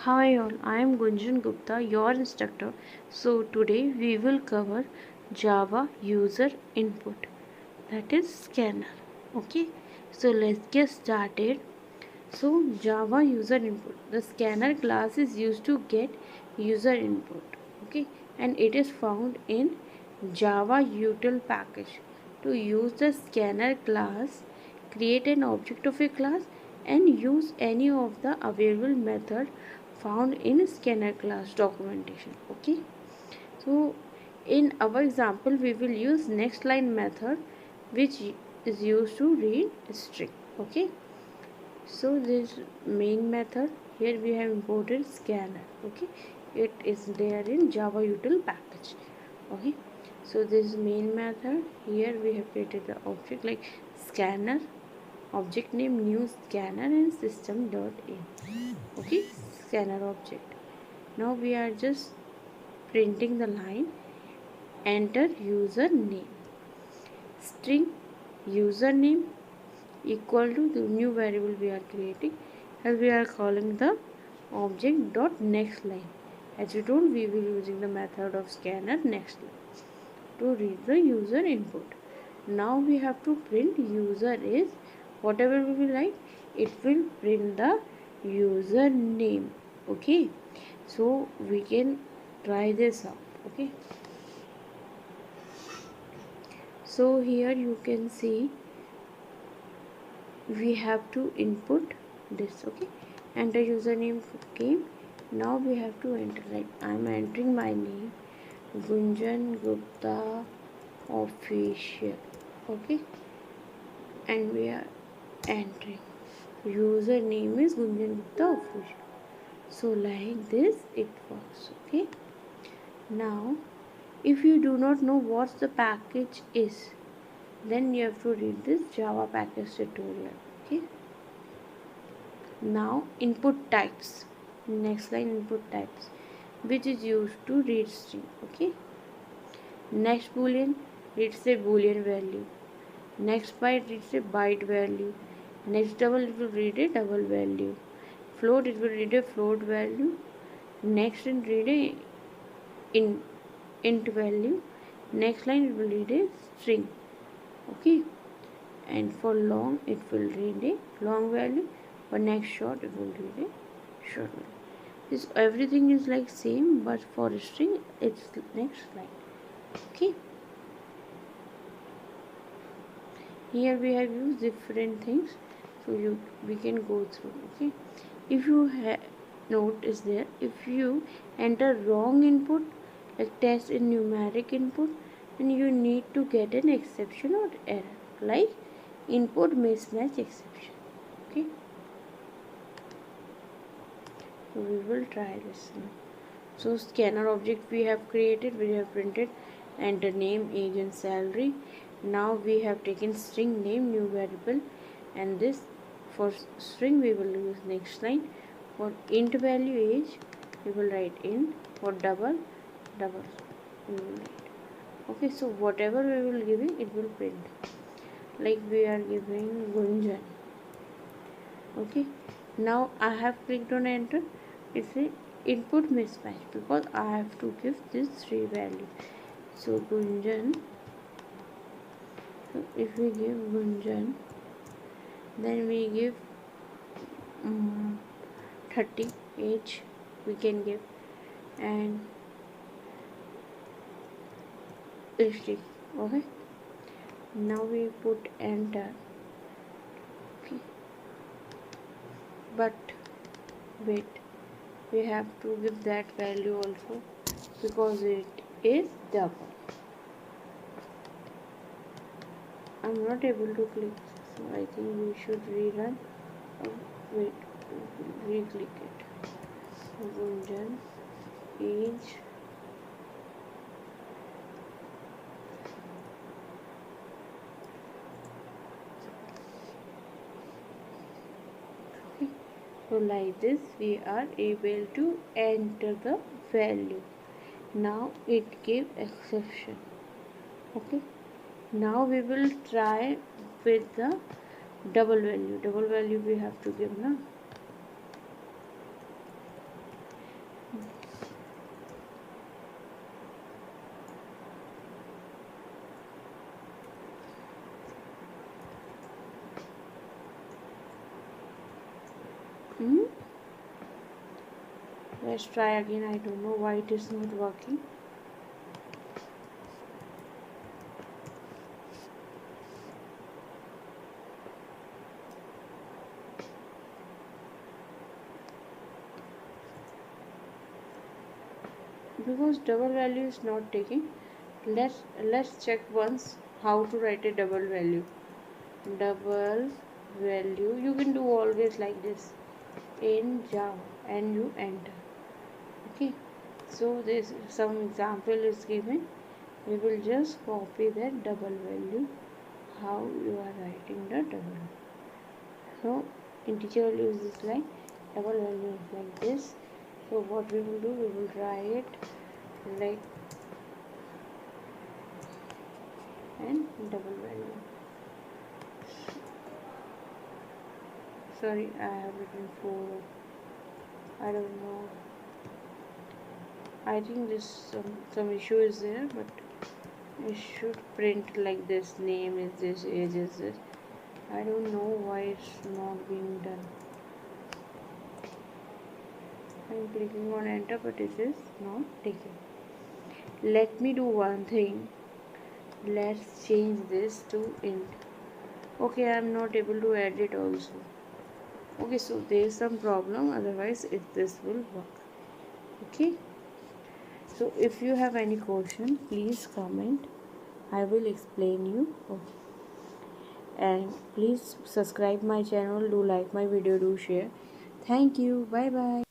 Hi all, I am Gunjan Gupta, your instructor. So today we will cover Java user input, that is scanner. Okay, so let's get started. So Java user input, the scanner class is used to get user input. Okay, and it is found in Java util package. To use the scanner class, create an object of a class and use any of the available method found in scanner class documentation. Okay, so in our example we will use next line method, which is used to read string. Okay, so this main method, here we have imported scanner. Okay, it is there in Java util package. Okay, so this main method, here we have created the object like scanner, object name new scanner and system dot in. Okay, scanner object. Now we are just printing the line, enter username, string username equal to the new variable we are creating, as we are calling the object dot next line. As we told, we will using the method of scanner next line to read the user input. Now we have to print user is, whatever we will write, it will print the username. Okay, so we can try this out. Okay, so here you can see we have to input this. Okay, enter username came. Now we have to enter, like I am entering my name, Gunjan Gupta official. Okay, and we are entering username is Gunjan Gupta official. So like this it works. Okay, now if you do not know what the package is, then you have to read this Java package tutorial. Okay, now input types, next line input types, which is used to read string. Okay, next boolean reads a boolean value, next byte reads a byte value, next double it will read a double value, float it will read a float value, next int read a int value, next line it will read a string. Okay, and for long it will read a long value, for next short it will read a short value. This everything is like same, but for a string it's next line. Okay, here we have used different things, so we can go through. Okay, if you note is there, if you enter wrong input like test in numeric input, then you need to get an exception or error like input mismatch exception. Okay, so we will try this now. So scanner object we have created, we have printed enter name, age and salary. Now we have taken string name new variable, and this for string we will use next line. For int value age we will write int, for double we will write. Okay, so whatever we will giving it will print, like we are giving Gunjan. Okay, now I have clicked on enter. It's a input mismatch because I have to give these three values. So Gunjan, so if we give Gunjan, then we give 30 age we can give, and district. Okay, now we put enter. Okay, but wait, we have to give that value also because it is double. I'm not able to click, so I think we should rerun. Wait, re-click it. Gunjan age okay. So like this we are able to enter the value. Now it gave exception. Okay, now we will try with the double value we have to give now. Hmm? Let's try again. I don't know why it is not working. Because double value is not taking. Let's check once how to write a double value. Double value you can do always like this in Java and you enter. Okay, so this some example is given. We will just copy that double value, how you are writing the double. So integer value is this line, double value is like this. So what we will do, we will write like and double value. Sorry, I have written 4. I don't know. I think this some issue is there, but it should print like this. Name is this, age is this. I don't know why it's not being done. I'm clicking on enter, but it is not taking. Let me do one thing. Let's change this to int. Okay, I'm not able to edit also. Okay, so there is some problem, otherwise this will work. Okay, so if you have any question, please comment. I will explain you. Okay, and please subscribe my channel, do like my video, do share. Thank you. Bye bye.